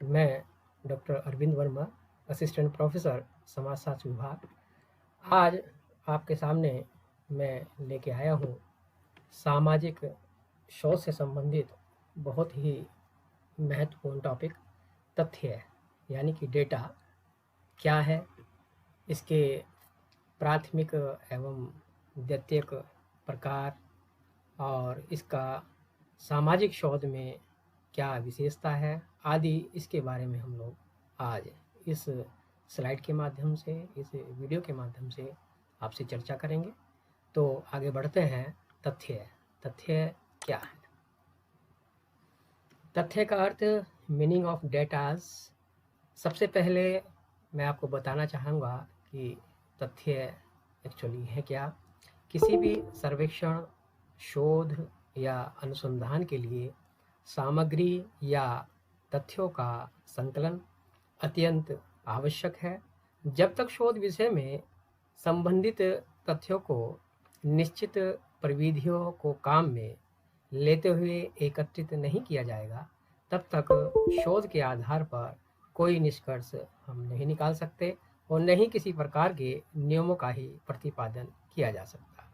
मैं doctor Arvind Verma, assistant professor समाजशास्त्र विभाग। आज आपके सामने मैं लेके आया हूँ सामाजिक शोध से संबंधित बहुत ही महत्वपूर्ण टॉपिक तथ्य, यानी कि डेटा क्या है, इसके प्राथमिक एवं द्वितीयक प्रकार और इसका सामाजिक शोध में क्या विशेषता है आदि, इसके बारे में हम लोग आज इस स्लाइड के माध्यम से, इस वीडियो के माध्यम से आपसे चर्चा करेंगे। तो आगे बढ़ते हैं। तथ्य तथ्य क्या है? तथ्य का अर्थ, मीनिंग ऑफ डेटाज। सबसे पहले मैं आपको बताना चाहूँगा कि तथ्य एक्चुअली है क्या। किसी भी सर्वेक्षण, शोध या अनुसंधान के लिए सामग्री या तथ्यों का संकलन अत्यंत आवश्यक है। जब तक शोध विषय में संबंधित तथ्यों को निश्चित प्रविधियों को काम में लेते हुए एकत्रित नहीं किया जाएगा, तब तक शोध के आधार पर कोई निष्कर्ष हम नहीं निकाल सकते और न ही किसी प्रकार के नियमों का ही प्रतिपादन किया जा सकता।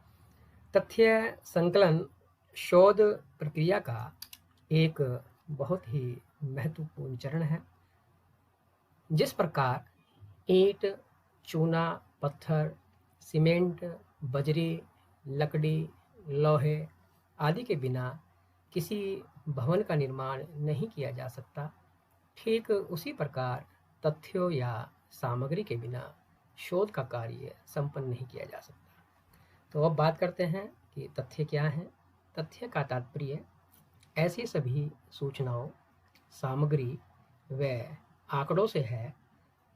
तथ्य संकलन शोध प्रक्रिया का एक बहुत ही महत्वपूर्ण चरण है। जिस प्रकार ईंट, चूना, पत्थर, सीमेंट, बजरी, लकड़ी, लोहे आदि के बिना किसी भवन का निर्माण नहीं किया जा सकता, ठीक उसी प्रकार तथ्यों या सामग्री के बिना शोध का कार्य संपन्न नहीं किया जा सकता। तो अब बात करते हैं कि तथ्य क्या है। तथ्य का तात्पर्य ऐसी सभी सूचनाओं, सामग्री व आंकड़ों से है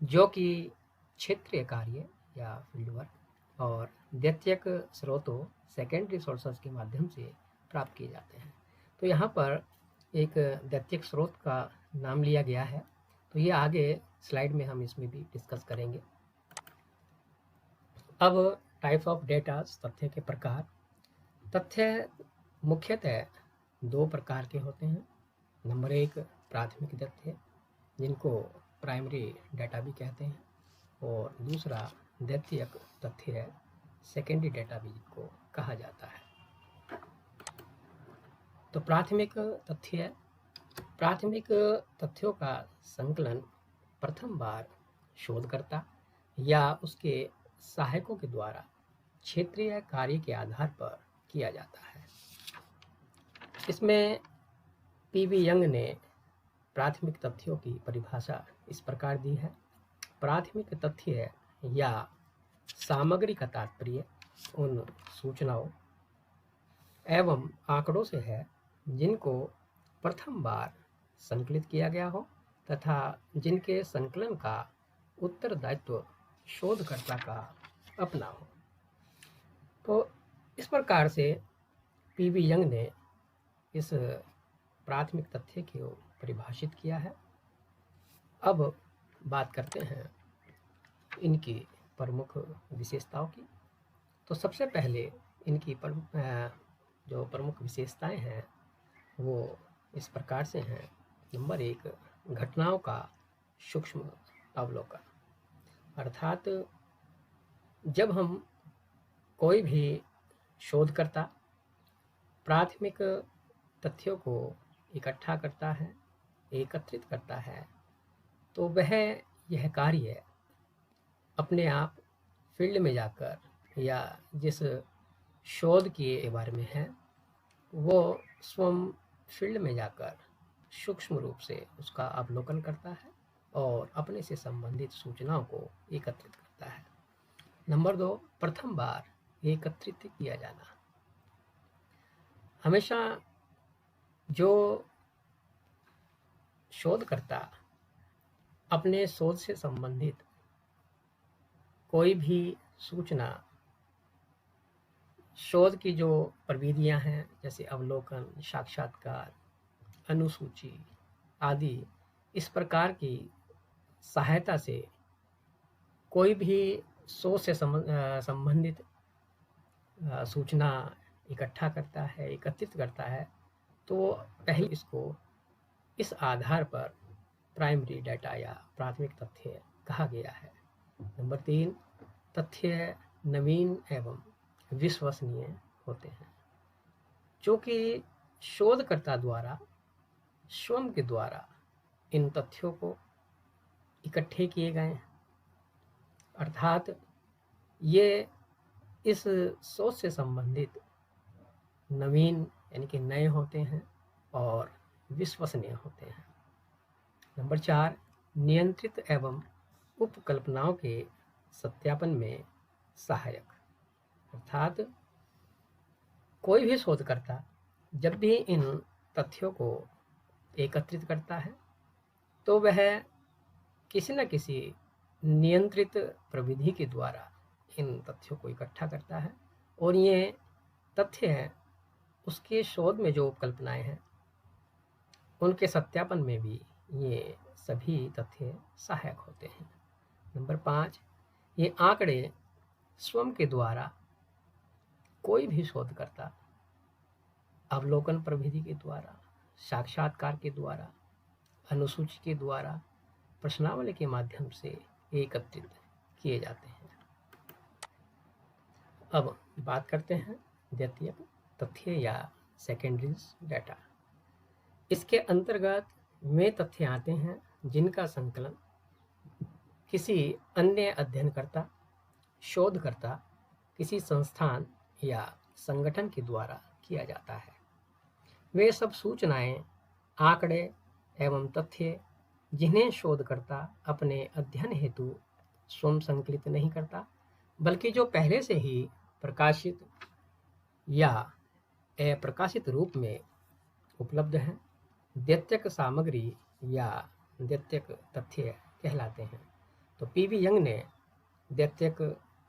जो कि क्षेत्रीय कार्य या फील्ड वर्क और द्वितीयक स्रोतों, सेकेंडरी सोर्सेज के माध्यम से प्राप्त किए जाते हैं। तो यहाँ पर एक द्वितीयक स्रोत का नाम लिया गया है, तो ये आगे स्लाइड में हम इसमें भी डिस्कस करेंगे। अब टाइप्स ऑफ डेटा, तथ्य के प्रकार। तथ्य मुख्यतः दो प्रकार के होते हैं। नंबर एक, प्राथमिक तथ्य, जिनको प्राइमरी डेटा भी कहते हैं, और दूसरा द्वितीयक तथ्य है, सेकेंडरी डेटा भी जिनको कहा जाता है। तो प्राथमिक तथ्य, प्राथमिक तथ्यों का संकलन प्रथम बार शोधकर्ता या उसके सहायकों के द्वारा क्षेत्रीय कार्य के आधार पर किया जाता है। इसमें पीवी यंग ने प्राथमिक तथ्यों की परिभाषा इस प्रकार दी है। प्राथमिक तथ्य या सामग्री का तात्पर्य उन सूचनाओं एवं आंकड़ों से है जिनको प्रथम बार संकलित किया गया हो तथा जिनके संकलन का उत्तरदायित्व शोधकर्ता का अपना हो। तो इस प्रकार से पीवी यंग ने इस प्राथमिक तथ्य को परिभाषित किया है। अब बात करते हैं इनकी प्रमुख विशेषताओं की। तो सबसे पहले इनकी जो प्रमुख विशेषताएं हैं वो इस प्रकार से हैं। नंबर एक, घटनाओं का सूक्ष्म अवलोकन। अर्थात जब हम कोई भी शोधकर्ता प्राथमिक तथ्यों को इकट्ठा करता है, एकत्रित करता है, तो वह यह कार्य अपने आप फील्ड में जाकर या जिस शोध के बारे में है वो स्वयं फील्ड में जाकर सूक्ष्म रूप से उसका अवलोकन करता है और अपने से संबंधित सूचनाओं को एकत्रित करता है। नंबर दो, प्रथम बार एकत्रित किया जाना। हमेशा जो शोधकर्ता अपने शोध से संबंधित कोई भी सूचना, शोध की जो प्रविधियां हैं जैसे अवलोकन, साक्षात्कार, अनुसूची आदि, इस प्रकार की सहायता से कोई भी शोध से संबंधित सूचना इकट्ठा करता है, एकत्रित करता है, तो पहले इसको इस आधार पर प्राइमरी डाटा या प्राथमिक तथ्य कहा गया है। नंबर 3, तथ्य नवीन एवं विश्वसनीय होते हैं, जो कि शोधकर्ता द्वारा स्वयं के द्वारा इन तथ्यों को इकट्ठे किए गए हैं, अर्थात ये इस सोच से संबंधित नवीन यानी कि नए होते हैं और विश्वसनीय होते हैं। नंबर 4, नियंत्रित एवं उपकल्पनाओं के सत्यापन में सहायक, अर्थात कोई भी शोधकर्ता जब भी इन तथ्यों को एकत्रित करता है तो वह किसी न किसी नियंत्रित प्रविधि के द्वारा इन तथ्यों को इकट्ठा करता है और ये तथ्य हैं उसके शोध में जो उपकल्पनाएं हैं उनके सत्यापन में भी ये सभी तथ्य सहायक होते हैं। नंबर 5, ये आंकड़े स्वयं के द्वारा कोई भी शोधकर्ता अवलोकन प्रविधि के द्वारा, साक्षात्कार के द्वारा, अनुसूची के द्वारा, प्रश्नावली के माध्यम से एकत्रित किए जाते हैं। अब बात करते हैं द्वितीयक तथ्य या सेकेंडरीज डाटा। इसके अंतर्गत वे तथ्य आते हैं जिनका संकलन किसी अन्य अध्ययनकर्ता, शोधकर्ता, किसी संस्थान या संगठन के द्वारा किया जाता है। वे सब सूचनाएं, आंकड़े एवं तथ्य जिन्हें शोधकर्ता अपने अध्ययन हेतु स्वयं संकलित नहीं करता, बल्कि जो पहले से ही प्रकाशित या अप्रकाशित रूप में उपलब्ध हैं, द्वितीयक सामग्री या द्वितीयक तथ्य कहलाते हैं। तो पीवी यंग ने द्वितीयक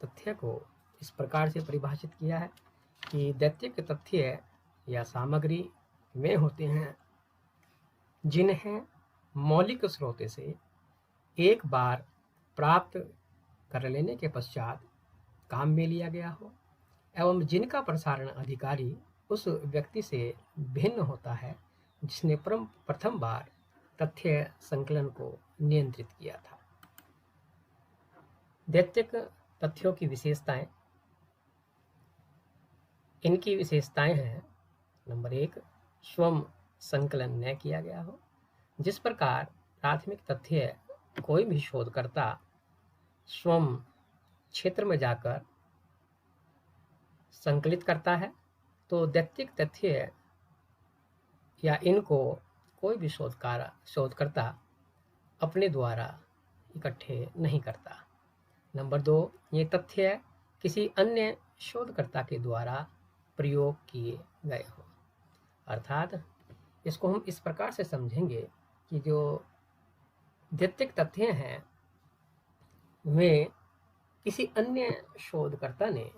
तथ्य को इस प्रकार से परिभाषित किया है कि द्वितीयक तथ्य या सामग्री वे होते हैं जिन्हें मौलिक स्रोत से एक बार प्राप्त कर लेने के पश्चात काम में लिया गया हो एवं जिनका प्रसारण अधिकारी उस व्यक्ति से भिन्न होता है जिसने प्रथम बार तथ्य संकलन को नियंत्रित किया था। द्वितीयक तथ्यों की विशेषताएं, इनकी विशेषताएं हैं नंबर 1, स्वयं संकलन न किया गया हो। जिस प्रकार प्राथमिक तथ्य कोई भी शोधकर्ता स्वयं क्षेत्र में जाकर संकलित करता है, तो द्वितीयक तथ्य या इनको कोई भी शोधकर्ता अपने द्वारा इकट्ठे नहीं करता। नंबर 2, ये तथ्य किसी अन्य शोधकर्ता के द्वारा प्रयोग किए गए हो, अर्थात इसको हम इस प्रकार से समझेंगे कि जो द्वितीयक तथ्य हैं वे किसी अन्य शोधकर्ता ने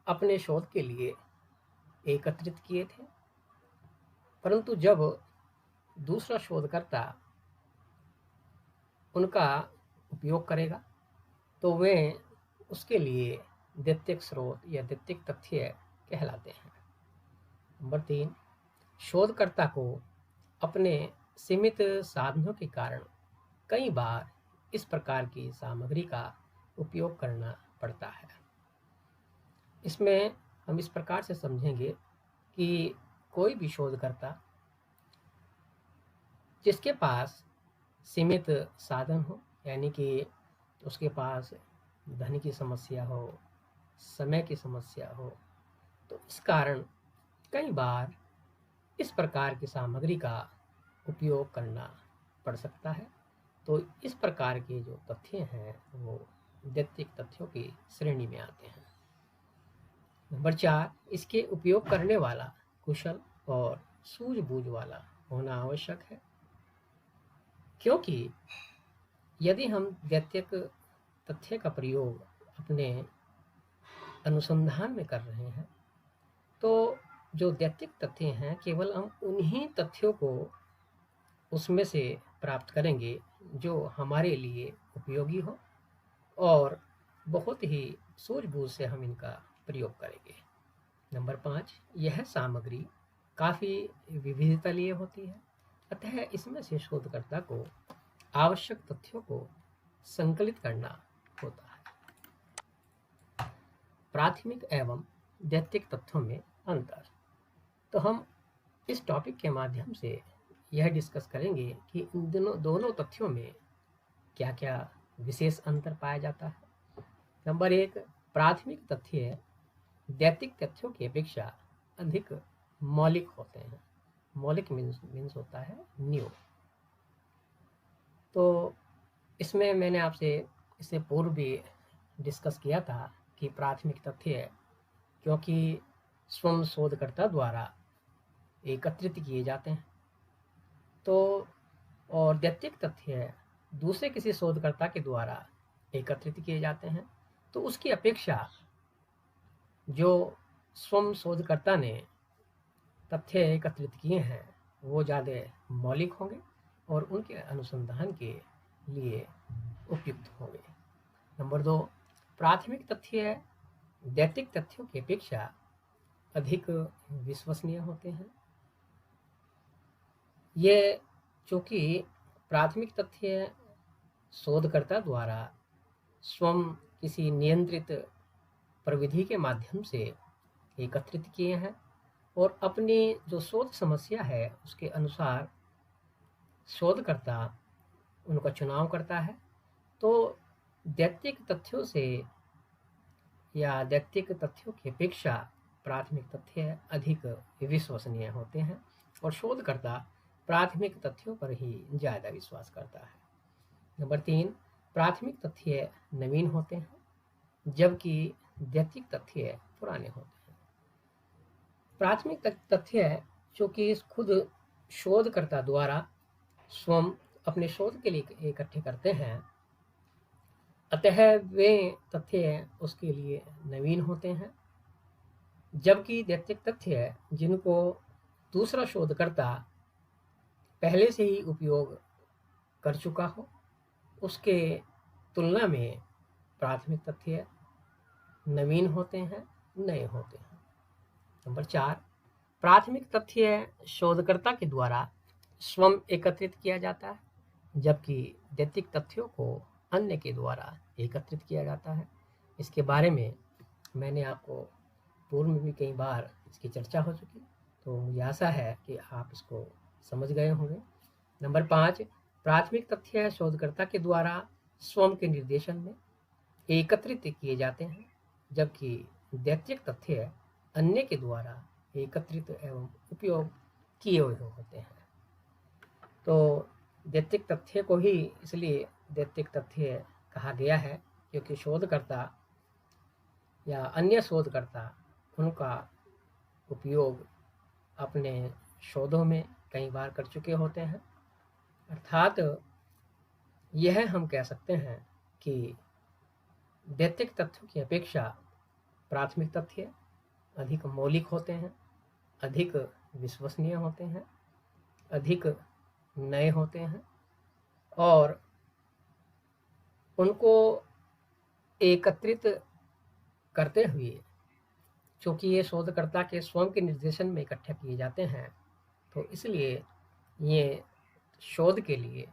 अपने शोध के लिए एकत्रित किए थे, परंतु जब दूसरा शोधकर्ता उनका उपयोग करेगा तो वे उसके लिए द्वितीयक स्रोत या द्वितीयक तथ्य कहलाते हैं। नंबर 3, शोधकर्ता को अपने सीमित साधनों के कारण कई बार इस प्रकार की सामग्री का उपयोग करना पड़ता है। इसमें हम इस प्रकार से समझेंगे कि कोई भी शोधकर्ता जिसके पास सीमित साधन हो, यानी कि उसके पास धन की समस्या हो, समय की समस्या हो, तो इस कारण कई बार इस प्रकार की सामग्री का उपयोग करना पड़ सकता है। तो इस प्रकार के जो तथ्य हैं वो द्वितीयक तथ्यों की श्रेणी में आते हैं। नंबर 4, इसके उपयोग करने वाला कुशल और सूझबूझ वाला होना आवश्यक है, क्योंकि यदि हम द्वितीयक तथ्य का प्रयोग अपने अनुसंधान में कर रहे हैं तो जो द्वितीयक तथ्य हैं केवल हम उन्हीं तथ्यों को उसमें से प्राप्त करेंगे जो हमारे लिए उपयोगी हो और बहुत ही सूझबूझ से हम इनका प्रयोग करेंगे। नंबर 5, यह सामग्री काफ़ी विविधता लिए होती है, अतः इसमें से शोधकर्ता को आवश्यक तथ्यों को संकलित करना होता है। प्राथमिक एवं दैत्तिक तथ्यों में अंतर। तो हम इस टॉपिक के माध्यम से यह डिस्कस करेंगे कि इन दोनों तथ्यों में क्या क्या विशेष अंतर पाया जाता है। नंबर 1, प्राथमिक तथ्य दैत्तिक तथ्यों की अपेक्षा अधिक मौलिक होते हैं। मौलिक मीन्स होता है न्यू। तो इसमें मैंने आपसे इससे पूर्व भी डिस्कस किया था कि प्राथमिक तथ्य क्योंकि स्वयं शोधकर्ता द्वारा एकत्रित किए जाते हैं, तो और दैत्तिक तथ्य दूसरे किसी शोधकर्ता के द्वारा एकत्रित किए जाते हैं, तो उसकी अपेक्षा जो स्वयं शोधकर्ता ने तथ्य एकत्रित किए हैं वो ज़्यादा मौलिक होंगे और उनके अनुसंधान के लिए उपयुक्त होंगे। नंबर 2, प्राथमिक तथ्य दैत्तिक तथ्यों की अपेक्षा अधिक विश्वसनीय होते हैं। ये चूँकि प्राथमिक तथ्य शोधकर्ता द्वारा स्वयं किसी नियंत्रित प्रविधि के माध्यम से एकत्रित किए हैं और अपनी जो शोध समस्या है उसके अनुसार शोधकर्ता उनका चुनाव करता है, तो दैत्तिक तथ्यों से या दैत्तिक तथ्यों की अपेक्षा प्राथमिक तथ्य अधिक विश्वसनीय होते हैं और शोधकर्ता प्राथमिक तथ्यों पर ही ज़्यादा विश्वास करता है। नंबर 3, प्राथमिक तथ्य नवीन होते हैं जबकि दैत्तिक तथ्य पुराने होते हैं। प्राथमिक तथ्य जो कि खुद शोधकर्ता द्वारा स्वयं अपने शोध के लिए इकट्ठे करते हैं, अतः वे तथ्य उसके लिए नवीन होते हैं, जबकि दैत्तिक तथ्य जिनको दूसरा शोधकर्ता पहले से ही उपयोग कर चुका हो उसके तुलना में प्राथमिक तथ्य नवीन होते हैं, नए होते हैं। नंबर 4, प्राथमिक तथ्य शोधकर्ता के द्वारा स्वयं एकत्रित किया जाता है जबकि दैत्तिक तथ्यों को अन्य के द्वारा एकत्रित किया जाता है। इसके बारे में मैंने आपको पूर्व में भी कई बार इसकी चर्चा हो चुकी, तो मुझे आशा है कि आप इसको समझ गए होंगे। नंबर 5, प्राथमिक तथ्य शोधकर्ता के द्वारा स्वयं के निर्देशन में एकत्रित किए जाते हैं जबकि दैत्तिक तथ्य अन्य के द्वारा एकत्रित एवं उपयोग किए हुए होते हैं। तो दैत्तिक तथ्य को ही इसलिए दैत्तिक तथ्य कहा गया है क्योंकि शोधकर्ता या अन्य शोधकर्ता उनका उपयोग अपने शोधों में कई बार कर चुके होते हैं। अर्थात यह हम कह सकते हैं कि दैत्तिक तथ्यों की अपेक्षा प्राथमिक तथ्य अधिक मौलिक होते हैं, अधिक विश्वसनीय होते हैं, अधिक नए होते हैं और उनको एकत्रित करते हुए चूँकि ये शोधकर्ता के स्वयं के निर्देशन में इकट्ठे किए जाते हैं, तो इसलिए ये शोध के लिए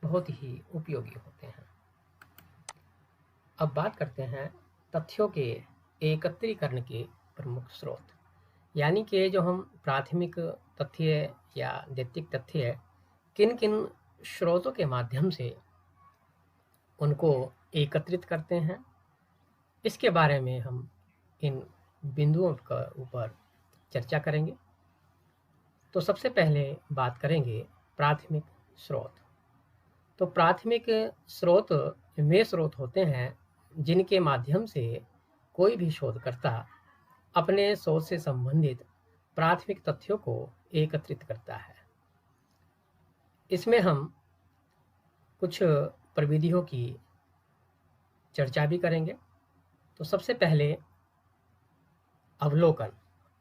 बहुत ही उपयोगी होते हैं। अब बात करते हैं तथ्यों के एकत्रीकरण के प्रमुख स्रोत, यानी कि जो हम प्राथमिक तथ्य या दैत्तिक तथ्य किन किन स्रोतों के माध्यम से उनको एकत्रित करते हैं, इसके बारे में हम इन बिंदुओं का ऊपर चर्चा करेंगे। तो सबसे पहले बात करेंगे प्राथमिक स्रोत। तो प्राथमिक स्रोत वे स्रोत होते हैं जिनके माध्यम से कोई भी शोधकर्ता अपने शोध से संबंधित प्राथमिक तथ्यों को एकत्रित करता है। इसमें हम कुछ प्रविधियों की चर्चा भी करेंगे। तो सबसे पहले अवलोकन,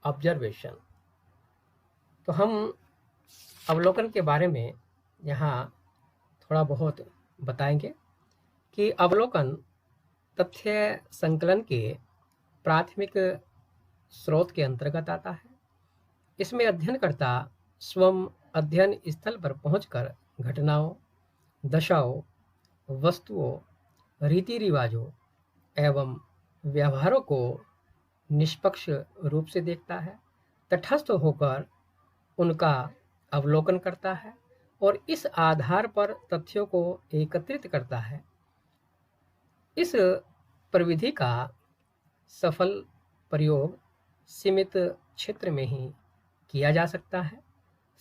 ऑब्जर्वेशन। तो हम अवलोकन के बारे में यहाँ थोड़ा बहुत बताएंगे कि अवलोकन तथ्य संकलन के प्राथमिक स्रोत के अंतर्गत आता है। इसमें अध्ययनकर्ता स्वयं अध्ययन स्थल पर पहुंचकर घटनाओं, दशाओं, वस्तुओं, रीति रिवाजों एवं व्यवहारों को निष्पक्ष रूप से देखता है, तटस्थ होकर उनका अवलोकन करता है और इस आधार पर तथ्यों को एकत्रित करता है। इस प्रविधि का सफल प्रयोग सीमित क्षेत्र में ही किया जा सकता है।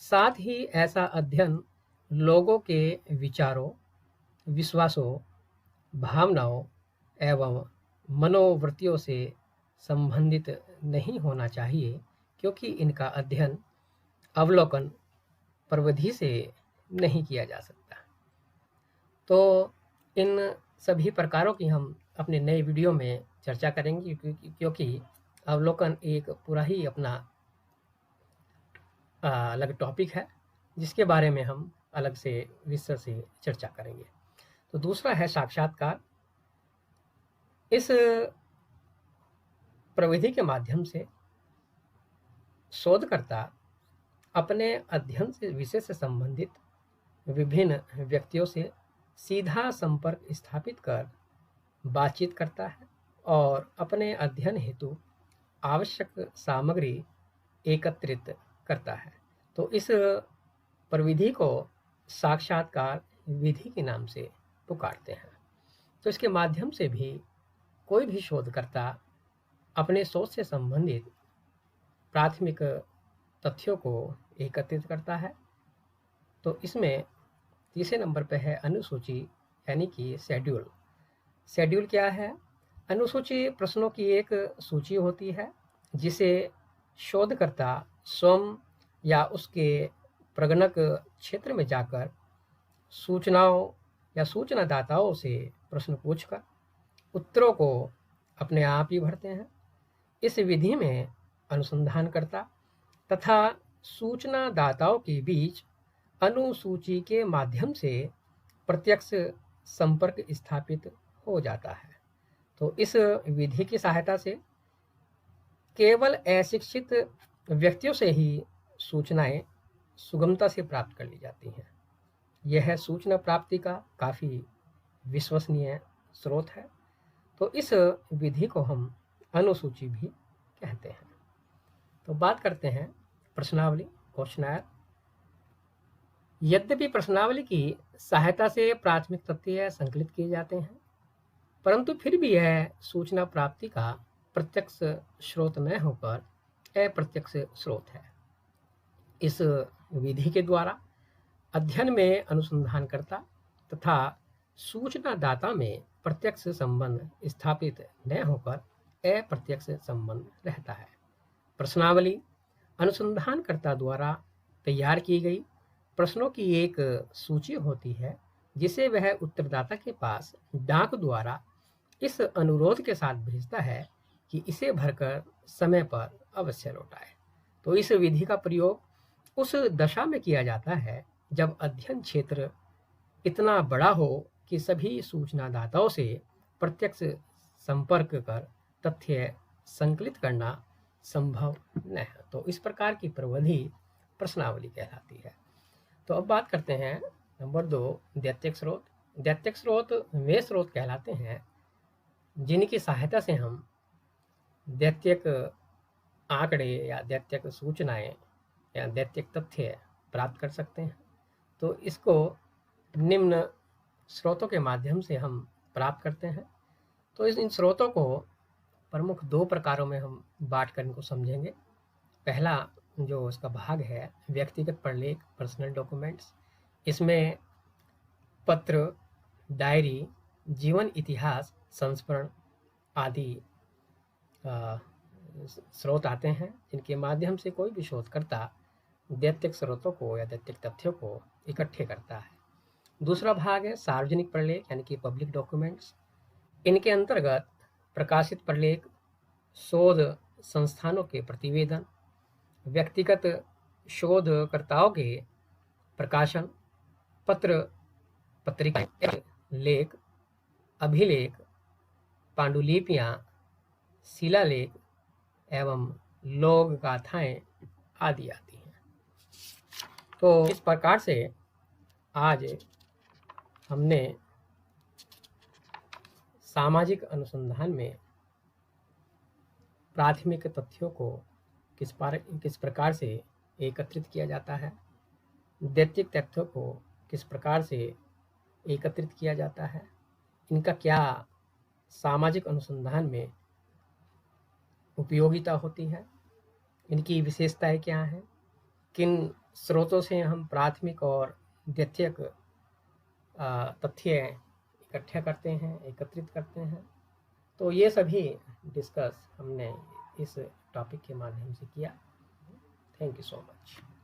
साथ ही ऐसा अध्ययन लोगों के विचारों, विश्वासों, भावनाओं एवं मनोवृत्तियों से संबंधित नहीं होना चाहिए, क्योंकि इनका अध्ययन अवलोकन प्रविधि से नहीं किया जा सकता। तो इन सभी प्रकारों की हम अपने नए वीडियो में चर्चा करेंगे, क्योंकि अवलोकन एक पूरा ही अपना अलग टॉपिक है, जिसके बारे में हम अलग से विस्तार से चर्चा करेंगे। तो दूसरा है साक्षात्कार। इस प्रविधि के माध्यम से शोधकर्ता अपने अध्ययन से विषय से संबंधित विभिन्न व्यक्तियों से सीधा संपर्क स्थापित कर बातचीत करता है और अपने अध्ययन हेतु आवश्यक सामग्री एकत्रित करता है। तो इस प्रविधि को साक्षात्कार विधि के नाम से पुकारते हैं। तो इसके माध्यम से भी कोई भी शोधकर्ता अपने शोध से संबंधित प्राथमिक तथ्यों को एकत्रित करता है। तो इसमें तीसरे नंबर पे है अनुसूची, यानी कि शेड्यूल। शेड्यूल क्या है? अनुसूची प्रश्नों की एक सूची होती है जिसे शोधकर्ता स्वयं या उसके प्रगणक क्षेत्र में जाकर सूचनाओं या सूचनादाताओं से प्रश्न पूछकर उत्तरों को अपने आप ही भरते हैं। इस विधि में अनुसंधानकर्ता तथा सूचनादाताओं के बीच अनुसूची के माध्यम से प्रत्यक्ष संपर्क स्थापित हो जाता है। तो इस विधि की सहायता से केवल अशिक्षित व्यक्तियों से ही सूचनाएं सुगमता से प्राप्त कर ली जाती हैं। यह सूचना प्राप्ति का काफ़ी विश्वसनीय स्रोत है। तो इस विधि को हम अनुसूची भी कहते हैं। तो बात करते हैं प्रश्नावली, क्वेश्चनर। यद्यपि प्रश्नावली की सहायता से प्राथमिक तथ्य संकलित किए जाते हैं, परंतु फिर भी यह सूचना प्राप्ति का प्रत्यक्ष स्रोत न होकर अप्रत्यक्ष स्रोत है। इस विधि के द्वारा अध्ययन में अनुसंधानकर्ता तथा सूचनादाता में प्रत्यक्ष संबंध स्थापित न होकर अप्रत्यक्ष संबंध रहता है। प्रश्नावली अनुसंधानकर्ता द्वारा तैयार की गई प्रश्नों की एक सूची होती है, जिसे वह उत्तरदाता के पास डाक द्वारा इस अनुरोध के साथ भेजता है कि इसे भरकर समय पर अवश्य लौटाए। तो इस विधि का प्रयोग उस दशा में किया जाता है जब अध्ययन क्षेत्र इतना बड़ा हो कि सभी सूचनादाताओं से प्रत्यक्ष संपर्क कर तथ्य संकलित करना संभव न है। तो इस प्रकार की प्रविधि प्रश्नावली कहलाती है। तो अब बात करते हैं नंबर 2, दैत्यक स्रोत। दैत्यक स्रोत वे स्रोत कहलाते हैं जिनकी सहायता से हम दैत्यक आंकड़े या दैत्यक सूचनाएं या दैत्यक तथ्य प्राप्त कर सकते हैं। तो इसको निम्न स्रोतों के माध्यम से हम प्राप्त करते हैं। तो इन स्रोतों को प्रमुख 2 प्रकारों में हम बांट कर इनको समझेंगे। पहला जो इसका भाग है, व्यक्तिगत प्रलेख, पर्सनल डॉक्यूमेंट्स। इसमें पत्र, डायरी, जीवन इतिहास, संस्मरण आदि स्रोत आते हैं, जिनके माध्यम से कोई भी शोधकर्ता दैत्यक स्रोतों को या दैत्यक तथ्यों को इकट्ठे करता है। दूसरा भाग है सार्वजनिक प्रलेख, यानी कि पब्लिक डॉक्यूमेंट्स। इनके अंतर्गत प्रकाशित प्रलेख, शोध संस्थानों के प्रतिवेदन, व्यक्तिगत शोधकर्ताओं के प्रकाशन, पत्र, पत्रिकाएं, लेख, अभिलेख, पांडुलिपियां, शिलालेख एवं लोक गाथाएं आदि आती हैं। तो इस प्रकार से आज हमने सामाजिक अनुसंधान में प्राथमिक तथ्यों को किस प्रकार से एकत्रित किया जाता है, द्वितीयक तथ्यों को किस प्रकार से एकत्रित किया जाता है, इनका क्या सामाजिक अनुसंधान में उपयोगिता होती है, इनकी विशेषताएं क्या हैं, किन स्रोतों से हम प्राथमिक और द्वितीयक तथ्य इकट्ठा करते हैं, एकत्रित करते हैं। तो ये सभी डिस्कस हमने इस टॉपिक के माध्यम से किया। Thank you so much.